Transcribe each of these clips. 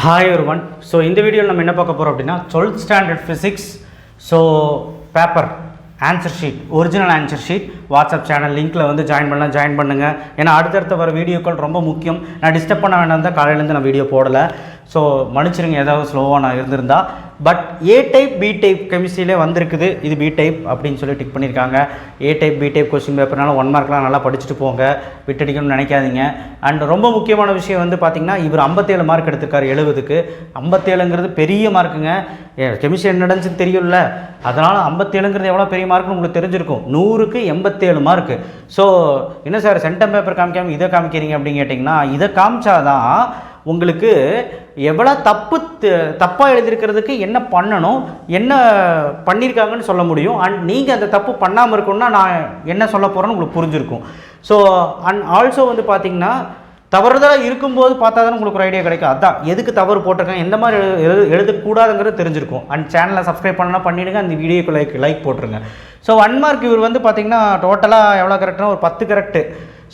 Hi ஒருவன். So இந்த வீடியோவில் நம்ம என்ன பார்க்க போகிறோம் அப்படின்னா 12th standard physics. So paper answer sheet, original answer sheet WhatsApp channel லிங்க்கில் வந்து ஜாயின் பண்ணுங்கள். ஏன்னா அடுத்தடுத்த வர வீடியோக்கள் ரொம்ப முக்கியம். நான் டிஸ்டர்ப் பண்ண வேண்டாம் தான் காலையிலேருந்து நான் வீடியோ போடலை. ஸோ மன்னிச்சிருங்க ஏதாவது ஸ்லோவாக நான் இருந்திருந்தா. But A type B type கெமிஸ்ட்ரியிலே வந்திருக்குது. இது பி டைப் அப்படின்னு சொல்லி டிக் பண்ணியிருக்காங்க. A type B type question பேப்பர்னால 1 மார்க்லாம் நல்லா படிச்சுட்டு போங்க, விட்டடிக்கணும்னு நினைக்காதீங்க. அண்ட் ரொம்ப முக்கியமான விஷயம் வந்து பார்த்திங்கன்னா, இவர் 57 மார்க் எடுத்திருக்காரு 70க்கு. 57ங்கிறது பெரிய மார்க்குங்க. கெமிஸ்ட்ரி என்ன நடந்துச்சுன்னு தெரியும்ல, அதனால் 57ங்கிறது எவ்வளோ பெரிய மார்க்குன்னு உங்களுக்கு தெரிஞ்சிருக்கும். 100க்கு 87 மார்க்கு. ஸோ என்ன சார் சென்டம் பேப்பர் காமிக்காமல் இதை காமிக்கிறீங்க அப்படின்னு கேட்டிங்கன்னா, இதை காமிச்சாதான் உங்களுக்கு எவ்வளோ தப்பாக எழுதியிருக்கிறதுக்கு என்ன பண்ணணும், என்ன பண்ணியிருக்காங்கன்னு சொல்ல முடியும். அண்ட் நீங்கள் அந்த தப்பு பண்ணாமல் இருக்கணும்னா நான் என்ன சொல்ல போகிறேன்னு உங்களுக்கு புரிஞ்சிருக்கும். ஸோ அண்ட் ஆல்சோ வந்து பார்த்திங்கன்னா, தவறுதலாக இருக்கும்போது பார்த்தா தான் உங்களுக்கு ஒரு ஐடியா கிடைக்கும். அதான் எதுக்கு தவறு போட்டிருக்காங்க, எந்த மாதிரி எழுதக்கூடாதுங்கிறது தெரிஞ்சிருக்கும். அண்ட் சேனலை சப்ஸ்கிரைப் பண்ணலாம் பண்ணிவிடுங்க, அந்த வீடியோக்கு லைக் போட்டுருங்க. ஸோ 1 மார்க் இவர் வந்து பார்த்திங்கன்னா டோட்டலாக எவ்வளோ கரெக்ட்னா ஒரு 10 கரெக்டு.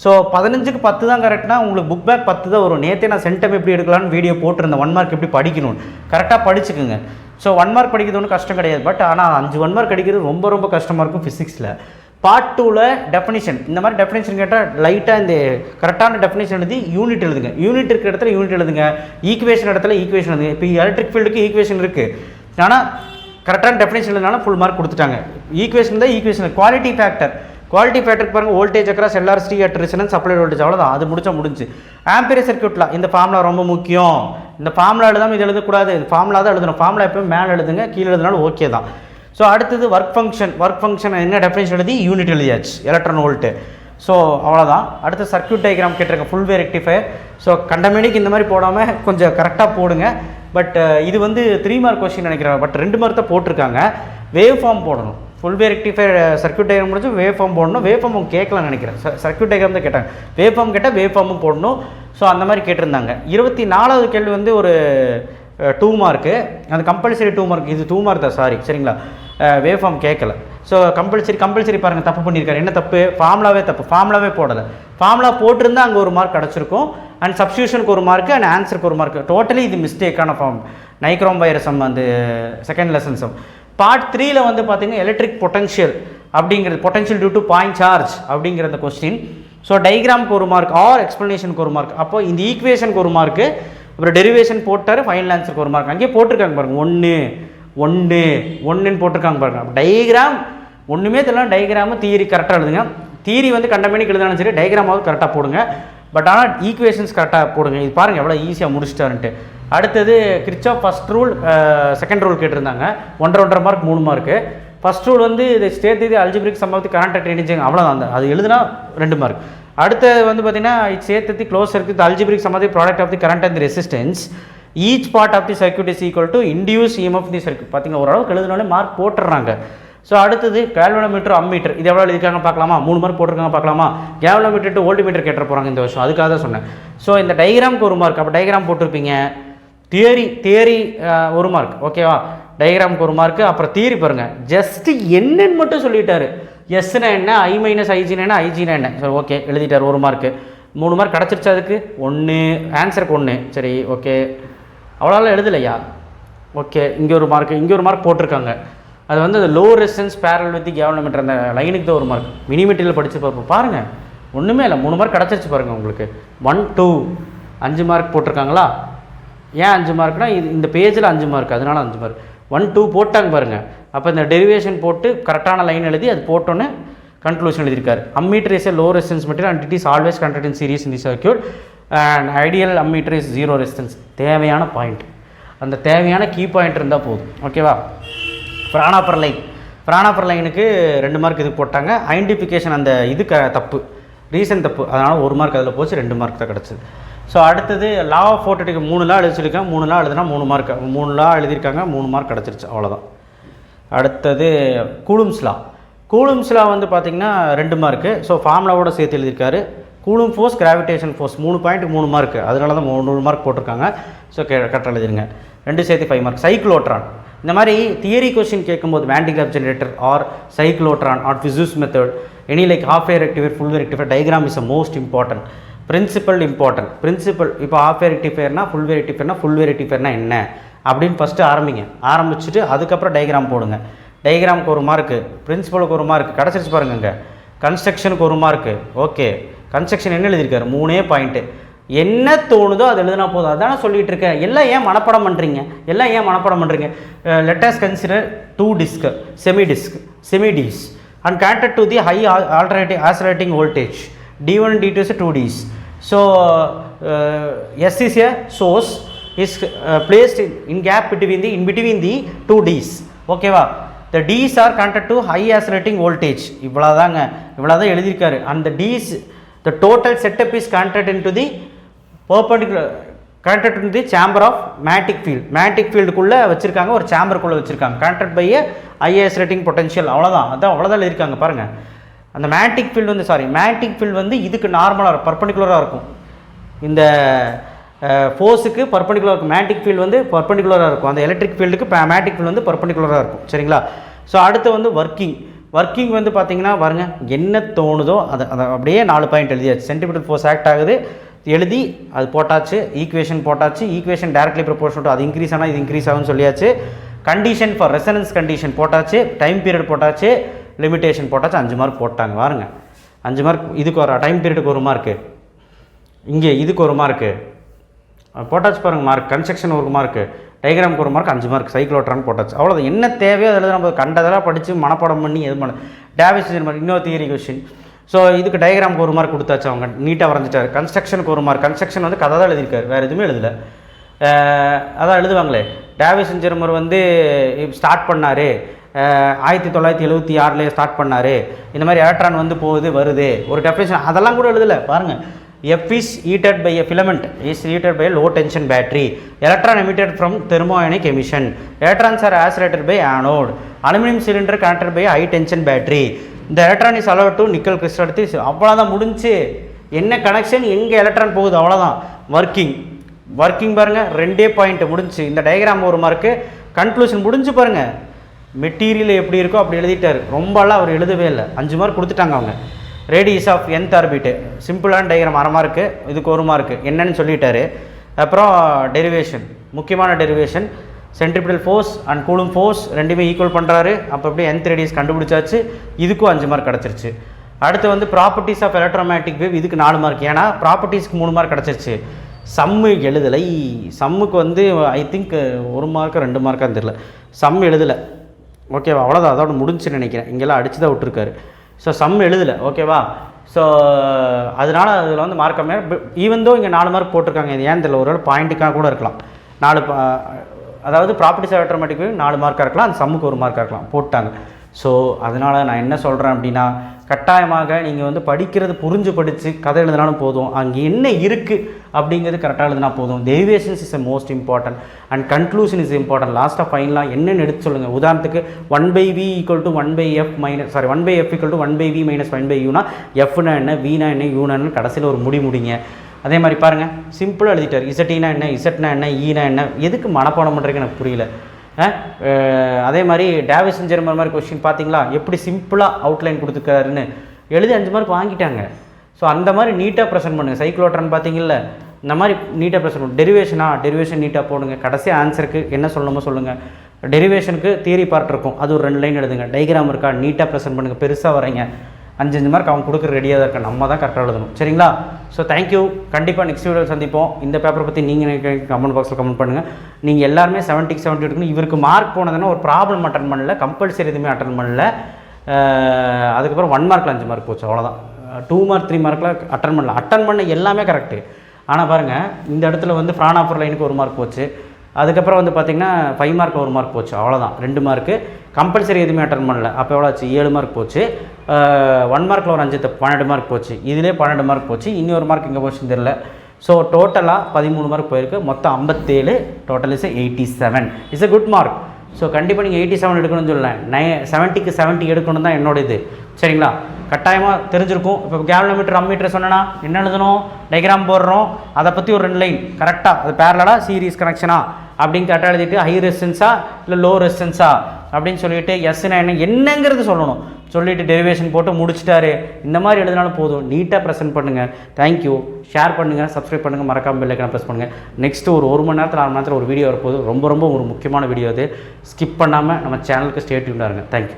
ஸோ 15க்கு 10 தான் கரெக்ட்னா உங்களுக்கு புக் பேக் 10 தான் வரும். நேற்றே நான் சென்டம் எப்படி எடுக்கலான்னு வீடியோ போட்டிருந்தேன். 1 மார்க் எப்படி படிக்கணும்னு கரெக்டாக படிச்சுக்குங்க. ஸோ 1 மார்க் படிக்கிறது ஒன்றும் கஷ்டம் கிடையாது. பட் ஆனால் 5 1 மார்க் அடிக்கிறது ரொம்ப ரொம்ப கஷ்டமாக இருக்கும் ஃபிசிக்ஸில். பார்ட் 2ல் டெஃபினிஷன், இந்த மாதிரி டெஃபினிஷன் கேட்டால் லைட்டாக இந்த கரெக்டான டெஃபினிஷன் எழுதி யூனிட் எழுதுங்க. யூனிட் இருக்கிற இடத்துல யூனிட் எழுதுங்க, ஈக்குவேஷன் இடத்துல ஈக்குவேஷன் எழுதுங்க. இப்போ எலக்ட்ரிக் ஃபீல்டுக்கு ஈக்குவேஷன் இருக்குது, ஆனால் கரெக்டான டெஃபினிஷன் எழுதுனால ஃபுல் மார்க் கொடுத்துட்டாங்க. ஈக்குவேஷன் தான் ஈக்குவேஷன். குவாலிட்டி ஃபேக்டருக்கு பாருங்கள், voltage across LRST at resistance supply voltage, அவ்வளோதான். அது முடிஞ்சு ஆம்பியர் சர்க்யூட்டில் இந்த ஃபார்முலா ரொம்ப முக்கியம். இந்த ஃபார்முலா எழுதாமல் இது எழுதக்கூடாது, ஃபார்முலா தான் எழுதணும். ஃபார்முலா எப்பவும் மேலே எழுதுங்க, கீழே எழுதினாலும் ஓகே தான். ஸோ அடுத்தது ஒர்க் ஃபங்க்ஷன் என்ன டெஃபினேஷன் எழுதி யூனிட் எழுதியாச்சு, எலக்ட்ரான் வோல்ட்டு. ஸோ அவ்வளோதான். அடுத்து சர்க்யூட் டயக்ராம் கேட்டிருக்க ஃபுல் வே ரெக்டிஃபயர். ஸோ கண்டமேனிக்கு இந்த மாதிரி போடாமல் கொஞ்சம் கரெக்டாக போடுங்க. பட் இது வந்து 3 மார்க் கொஸ்டின் நினைக்கிறேன். பட் 2 மார்க் தான் போட்டிருக்காங்க. வேவ் ஃபார்ம் போடணும். Full wave rectifier circuit diagram முடிஞ்சு வேவ் ஃபார்ம் போடணும். வேவ் ஃபார்ம் அவங்க கேட்கலான்னு நினைக்கிறேன். சர்க்யூட் டயக்ராம் தான் கேட்டாங்க. வேவ் ஃபார்ம் கேட்டால் வேவ் ஃபார்மும் போடணும். ஸோ அந்த மாதிரி கேட்டிருந்தாங்க. 24வது கேள்வி வந்து ஒரு 2 மார்க்கு. அந்த கம்பல்சரி 2 மார்க். இது 2 மார்க் தான், சாரி சரிங்களா. வேவ் ஃபார்ம் கேட்கல. ஸோ கம்பல்சரி பாருங்கள் தப்பு பண்ணியிருக்காரு. என்ன தப்பு? ஃபார்முலாவே போடலை. ஃபார்முலா போட்டிருந்தால் அங்கே 1 மார்க் கிடச்சிருக்கும். அண்ட் சப்ஸ்டியூஷனுக்கு 1 மார்க்கு அண்ட் ஆன்சருக்கு 1 மார்க்கு. டோட்டலி இது மிஸ்டேக்கான ஃபார்ம். நைக்ரோம் வைரசம் அந்த செகண்ட் லெசன்ஸும். பார்ட் 3ல் வந்து பார்த்திங்கன்னா எலக்ட்ரிக் பொட்டன்ஷியல் அப்படிங்கிறது, potential due to point charge அப்படிங்கிற அந்த கொஸ்டின். ஸோ டைக்ராமுக்கு 1 மார்க் ஆர் எக்ஸ்ப்ளனேஷனுக்கு 1 மார்க். அப்போ இந்த ஈக்குவேஷனுக்கு 1 மார்க்கு, அப்புறம் டெரிவேஷன் போட்டார், ஃபைனல் ஆன்சருக்கு 1 மார்க். அங்கேயே போட்டிருக்காங்க பாருங்கள், 1 போட்டிருக்காங்க பாருங்கள். டயக்ராம் ஒன்றுமே தெரியல. டயக்ராமு தியரி கரெக்டாக எழுதுங்க. தியரி வந்து கண்டமேனிக்கு எழுதினாலும் சரி, டயக்ராமாவது கரெக்டாக போடுங்க. பட் ஆனால் ஈக்குவேஷன்ஸ் கரெக்டாக போடுங்க. இது பாருங்கள் எவ்வளோ ஈஸியாக முடிச்சிட்டாருன்ட்டு. அடுத்தது Kirchhoff first rule second rule கேட்டிருந்தாங்க. 1.5 மார்க் 3 மார்க்கு. ஃபஸ்ட் ரூல் வந்து இது ஸ்டேட் இது algebraic sum of the current at any junction, அவ்வளோதான். அது எழுதுனா 2 மார்க். அடுத்தது வந்து பார்த்தீங்கன்னா சேர்த்து close circuit algebraic sum of the product of the current and the resistance each part of the circuit is equal to induce EMF the circuit. பார்த்தீங்கன்னா ஓரளவுக்கு எழுதுனாலே மார்க் போட்டுடுறாங்க. ஸோ அடுத்தது கேல்வனோமீட்டர் அம்மீட்டர், இது எவ்வளோ எழுதிருக்காங்க பார்க்கலாமா? 3 மார்க் போட்டிருக்காங்க பார்க்கலாமா? கேல்வனோமீட்டர் டு வோல்ட்மீட்டர் கேட்ட போகிறாங்க இந்த வருஷம், அதுக்காக தான் சொன்னேன். ஸோ இந்த டயக்ராமுக்கு 1 மார்க். அப்போ டயக்ராம் போட்டிருப்பீங்க. தியரி 1 மார்க், ஓகேவா? டயக்ராமுக்கு 1 மார்க்கு. அப்புறம் தியரி பாருங்கள், ஜஸ்ட்டு என்னன்னு மட்டும் சொல்லிட்டாரு. எஸ்னா என்ன, ஐ மைனஸ் ஐஜினா என்ன, ஐஜினா என்ன. சரி ஓகே எழுதிட்டார் 1 மார்க்கு. 3 மார்க் கிடச்சிருச்சு. அதுக்கு 1 ஆன்சருக்கு 1. சரி ஓகே, அவ்வளோலாம் எழுதலையா? ஓகே, இங்கே 1 மார்க் போட்டிருக்காங்க. அது வந்து அந்த low resistance parallel with galvanometer அந்த லைனுக்கு தான் 1 மார்க். மினிமீட்டரில் படித்து பார்ப்போம். பாருங்கள் ஒன்றுமே இல்லை, 3 மார்க் கிடச்சிருச்சு பாருங்கள் உங்களுக்கு. 1 2 5 மார்க் போட்டிருக்காங்களா? ஏன் 5 மார்க்னா இந்த பேஜில் 5 மார்க், அதனால 5 மார்க். 1 2 போட்டாங்க பாருங்கள். அப்போ இந்த டெரிவேஷன் போட்டு கரெக்டான லைன் எழுதி அது போட்டோன்னு கன்க்ளூஷன் எழுதியிருக்காரு. Ammeter is a low resistance material and it is always conduct in series in the circuit and ideal ammeter is 0 resistance. தேவையான பாயிண்ட், அந்த தேவையான கீ பாயிண்ட் இருந்தால் போதும், ஓகேவா? பிராணாப்பர் லைனுக்கு 2 மார்க் இது போட்டாங்க. ஐடென்டிஃபிகேஷன் அந்த இது தப்பு, ரீசன் தப்பு, அதனால் 1 மார்க் அதில் போச்சு. 2 மார்க் தான் கிடச்சிது. ஸோ அடுத்தது லா ஆஃப் ஃபோட்டோட்டிக் 3 லா எழுதிச்சிருக்கேன். 3 லா எழுதுனா 3 மார்க். 3 லா எழுதியிருக்காங்க, 3 மார்க் கிடச்சிருச்சு, அவ்வளோதான். அடுத்தது கூலும்ஸ் லா வந்து பார்த்திங்கன்னா 2 மார்க்கு. ஸோ ஃபார்முலாவோட சேர்த்து எழுதியிருக்காரு. Coulomb force, gravitation force 3 point 3 mark, அதனால தான் 3 மார்க் போட்டிருக்காங்க. ஸோ கரெக்டாக எழுதிருங்க. 2 சேர்த்து 5 மார்க். சைக்ளோட்ரான், இந்த மாதிரி தியரி கொஸ்டின் கேட்கும்போது Van de Graaff generator or cyclotron or Fizeau's method any like half wave rectifier, full wave rectifier, diagram is a most important. Principle important. Principle இப்போ half wave ரெக்டிஃபையர்னா full wave ரெக்டிஃபையர்னா full wave ரெக்டிஃபையர்னா என்ன அப்படின்னு first ஆரம்பிச்சுட்டு அதுக்கப்புறம் diagram போடுங்க. டயக்ராமுக்கு ஒரு மார்க்கு, பிரின்சிபலுக்கு ஒரு மார்க்கு, கிடச்சிருச்சு பாருங்க. கன்ஸ்ட்ரக்ஷனுக்கு ஒரு மார்க்கு. ஓகே, கன்ஸ்ட்ரக்ஷன் என்ன எழுதியிருக்காரு? 3 பாயிண்ட்டு. என்ன தோணுதோ அது எழுதுனா போதும். அதானே சொல்லிகிட்டு இருக்கேன். எல்லாம் ஏன் மனப்பாடம் பண்ணுறீங்க? Let us consider 2 disc semi Ds and connected to the high oscillating voltage D1 and D2 is 2 Ds. So S is a source is placed in gap between the 2 Ds. ஓகேவா? The Ds are connected to high oscillating voltage. இவ்வளோதான் எழுதியிருக்காரு. And the Ds, the total setup is connected into the perpendicular, connected to the chamber of magnetic field. magnetic fieldக்குள்ளே வச்சுருக்காங்க, ஒரு சேம்பருக்குள்ளே வச்சுருக்காங்க. connected by a high oscillating potential. அவ்வளோதான் எழுதியிருக்காங்க பாருங்கள். அந்த magnetic field magnetic field வந்து இதுக்கு நார்மலாக பர்பண்டிகுலராக இருக்கும். இந்த ஃபோர்ஸுக்கு பர்பண்டிகுலராக இருக்கும். மேக்னெட்டிக் ஃபீல்டு வந்து பர்பண்டிகுலராக இருக்கும். அந்த எலக்ட்ரிக் ஃபீல்டுக்கு மேக்னெட்டிக் ஃபீல்டு வந்து பர்பண்டிகுலராக இருக்கும். சரிங்களா? ஸோ அடுத்து வந்து ஒர்க்கிங் வந்து பார்த்தீங்கன்னா பாருங்க, என்ன தோணுதோ அதை அப்படியே 4 பாயிண்ட் எழுதியாச்சு. சென்டிமீட்டர் ஃபோர்ஸ் ஆக்ட் ஆகுது எழுதி அது போட்டாச்சு. ஈக்குவேஷன் போட்டாச்சு. ஈக்குவேஷன் டைரக்ட்லி ப்ரொபோர்ஷனல் டு அது இன்க்ரீஸ் ஆனால் இது இன்க்ரீஸ் ஆகும்னு சொல்லியாச்சு. கண்டிஷன் ஃபார் ரெசனன்ஸ் கண்டிஷன் போட்டாச்சு. டைம் பீரியட் போட்டாச்சு. லிமிட்டேஷன் போட்டாச்சு. 5 மார்க் போட்டாங்க பாருங்க. 5 மார்க். இதுக்கு ஒரு டைம் பீரியடுக்கு ஒரு மார்க்கு, இங்கே இதுக்கு ஒரு மார்க்கு போட்டாச்சு பாருங்கள். மார்க் கன்ஸ்ட்ரக்ஷன் ஒரு மார்க்கு, டயக்ராமுக்கு ஒரு மார்க், 5 மார்க் சைக்ளோட்ரான் போட்டாச்சு. அவ்வளோதான். என்ன தேவையோ அதில் நம்ம கண்டதெல்லாம் படித்து மனப்பாடம் பண்ணி எது பண்ண டேவிஸ் இன்னொரு தியரி கொஸ்டின். ஸோ இதுக்கு டயக்ராமுக்கு ஒரு மார்க் கொடுத்தாச்சு. அவங்க நீட்டாக வரைஞ்சிட்டார். கன்ஸ்ட்ரக்ஷனுக்கு ஒரு மார்க். கன்ஸ்ட்ரக்ஷன் வந்து கதை தான் எழுதியிருக்காரு, வேறு எதுவுமே எழுதலை. அதான் எழுதுவாங்களே, டேவிஸ் ஜெர்மர் வந்து ஸ்டார்ட் பண்ணார் 1976 ஸ்டார்ட் பண்ணார். இந்த மாதிரி எலக்ட்ரான் வந்து போகுது வருது, ஒரு டெஃபினேஷன் அதெல்லாம் கூட எழுதலை பாருங்கள். F is heated by a filament is heated by a low tension battery. Electron emitted from thermoionic emission. Electrons are accelerated by anode. Aluminum cylinder connected by a high tension battery. The electron is allowed to nickel crystal. அவ்வளோதான் முடிஞ்சு. என்ன connection, எங்கே electron போகுது, அவ்வளோதான். Working பாருங்கள், 2 point முடிஞ்சு. இந்த diagram ஒரு மார்க்கு. கன்க்ளூஷன் முடிஞ்சு பாருங்கள். மெட்டீரியல் எப்படி இருக்கோ அப்படி எழுதிட்டார். ரொம்பலாம் அவர் எழுதவே இல்லை. 5 மார்க் கொடுத்துட்டாங்க அவங்க. ரேடியஸ் ஆஃப் nth ஆர்பிட்டு சிம்பிளான டயக்ராம் 1/2 மார்க்கு, இதுக்கு 1 மார்க்கு என்னன்னு சொல்லிட்டாரு. அப்புறம் டெரிவேஷன், முக்கியமான derivation, centripetal force and coulomb force ரெண்டுமே ஈக்குவல் பண்ணுறாரு. அப்போ அப்படியே nth ரேடியஸ் கண்டுபிடிச்சாச்சு. இதுக்கும் 5 மார்க் கிடச்சிருச்சு. அடுத்து வந்து ப்ராப்பர்ட்டிஸ் ஆஃப் எலக்ட்ரோமேட்டிக் வேவ், இதுக்கு 4 மார்க். ஏன்னா ப்ராப்பர்ட்டிஸ்க்கு 3 மார்க் கிடச்சிருச்சு. சம்மு எழுதலை. சம்முக்கு வந்து ஐ திங்க் 1 மார்க்கு 2 மார்க்கான்னு தெரியல. சம் எழுதலை. ஓகேவா? அவ்வளோதான், அதோட முடிஞ்சுன்னு நினைக்கிறேன். இங்கெல்லாம் அடித்து தான் விட்டுருக்காரு. ஸோ சம் எழுதலை. ஓகேவா? ஸோ அதனால் அதில் வந்து மார்க் கம்மியாக ஈவன் தோ இங்கே 4 மார்க் போட்டிருக்காங்க. இது ஏன் தெரியல, ஒரு பாயிண்ட்டுக்காக கூட இருக்கலாம். 4 அதாவது ப்ராப்பர்ட்டிஸ் ஆட்டோமேட்டிக் 4 மார்க்காக இருக்கலாம், அந்த சம்முக்கு 1 மார்க்காக இருக்கலாம், போட்டாங்க. ஸோ அதனால் நான் என்ன சொல்கிறேன் அப்படின்னா, கட்டாயமாக நீங்கள் வந்து படிக்கிறது புரிஞ்சு படித்து கதை எழுதினாலும் போதும், அங்கே என்ன இருக்குது அப்படிங்கிறது கரெக்டாக எழுதினா போதும். Derivations is most important and conclusion is important. லாஸ்ட்டாக ஃபைனலாக என்னென்னு எடுத்து சொல்லுங்கள். உதாரணத்துக்கு 1/v = 1/f - 1/f = 1/v - 1/uனா எஃப்னா என்ன, வீனா என்ன, யூனா என்ன, கடைசியில் ஒரு முடிங்க. அதே மாதிரி பாருங்கள், சிம்பிளாக எழுதிட்டார். இசட்டினா என்ன, இசட்னா என்ன, ஈனா என்ன, எதுக்கு மனப்பாடம் பண்ணுறதுக்கு எனக்கு புரியல. அதே மாதிரி டேவிஸ் ஜெர்மர் மாதிரி கொஸ்டின் பார்த்தீங்களா, எப்படி சிம்பிளாக அவுட்லைன் கொடுத்துருக்காருன்னு எழுதி 5 மார்க் வாங்கிட்டாங்க. ஸோ அந்த மாதிரி நீட்டாக ப்ரெசென்ட் பண்ணுங்கள். சைக்ளோட்ரான் பார்த்தீங்கல்ல, இந்த மாதிரி நீட்டாக ப்ரெசென்ட் பண்ணுங்க. டெரிவேஷன் நீட்டாக போடுங்க. கடைசி ஆன்சருக்கு என்ன சொல்லணுமோ சொல்லுங்கள். டெரிவேஷனுக்கு தியரி பார்ட் இருக்கும், அது ஒரு 2 லைன் எழுதுங்க. டயக்ராம் இருக்கா, நீட்டாக ப்ரெசென்ட் பண்ணுங்கள். பெருசாக வரைங்க. 5 மார்க் அவங்க கொடுக்குற ரெடியாக தான் இருக்கா, நம்ம தான் கரெக்டாக எழுதணும். சரிங்களா? So thank you. கண்டிப்பாக நெக்ஸ்ட் வீடியோவில் சந்திப்போம். இந்த பேப்பரை பற்றி நீங்கள் கமெண்ட் பாக்ஸில் கமெண்ட் பண்ணுங்கள். நீங்கள் எல்லாருமே 70க்கு 70 எடுக்கணும். இவருக்கு மார்க் போனதுன்னா ஒரு ப்ராப்ளம் அட்டன் பண்ணல, கம்பல்சரி எதுவுமே அட்டன் பண்ணல. அதுக்கப்புறம் 1 மார்க்கில் 5 மார்க் போச்சு, அவ்வளோதான். 2 மார்க் 3 மார்க்கில் அட்டன் பண்ணல. அட்டன் பண்ண எல்லாமே கரெக்டு. ஆனால் பாருங்கள், இந்த இடத்துல வந்து ஃப்ரானாஃபர் லைனுக்கு 1 மார்க் போச்சு. அதுக்கப்புறம் வந்து பார்த்திங்கன்னா 5 மார்க்கில் 1 மார்க் போச்சு, அவ்வளோதான். 2 மார்க்கு கம்பல்சரி எதுவுமே அட்டன் பண்ணல. அப்போ எவ்வளோ ஆச்சு, 7 மார்க் போச்சு. 1 மார்க்கில் ஒரு 5 12 மார்க் போச்சு. இதிலே 12 மார்க் போச்சு. இன்னொரு மார்க் இங்கே போச்சுன்னு தெரியல. ஸோ டோட்டலாக 13 மார்க் போயிருக்கு. மொத்தம் 57. Total is 87. It's a good mark. So கண்டிப்பாக நீங்கள் 87 எடுக்கணும்னு சொல்லலை, 70க்கு 70 எடுக்கணும் தான் என்னோட இது. சரிங்களா? கட்டாயமாக தெரிஞ்சிருக்கும். இப்போ கேலோமீட்டர் அம்மீட்டர் சொன்னேன்னா என்ன எழுதணும், டயக்ராம் போடுறோம், அதை பற்றி ஒரு 2 லைன் கரெக்டாக, அது பேரலா சீரீஸ் கனெக்ஷனா அப்படின்னு கரெக்டாக எழுதிட்டு ஹை ரெசிஸ்டன்ஸா இல்லை லோ ரெசிஸ்டன்ஸா அப்படின்னு சொல்லிட்டு எஸ்னா என்னங்கிறது சொல்லணும். சொல்லிவிட்டு டெரிவேஷன் போட்டு முடிச்சிட்டாரு. இந்த மாதிரி எழுதினாலும் போதும். நீட்டாக ப்ரெசென்ட் பண்ணுங்கள். தேங்க்யூ. ஷேர் பண்ணுங்கள், சப்ஸ்கிரைப் பண்ணுங்கள், மறக்காமல் பெல் ஐக்கானை ப்ரெஸ் பண்ணுங்கள். நெக்ஸ்ட்டு ஒரு மணி நேரத்தில் 6 மணி நேரத்தில் ஒரு வீடியோ வரப்போகுது. ரொம்ப ஒரு முக்கியமான வீடியோ அது. ஸ்கிப் பண்ணாமல் நம்ம சேனலுக்கு ஸ்டே டியூனாக இருங்க. தேங்க்யூ.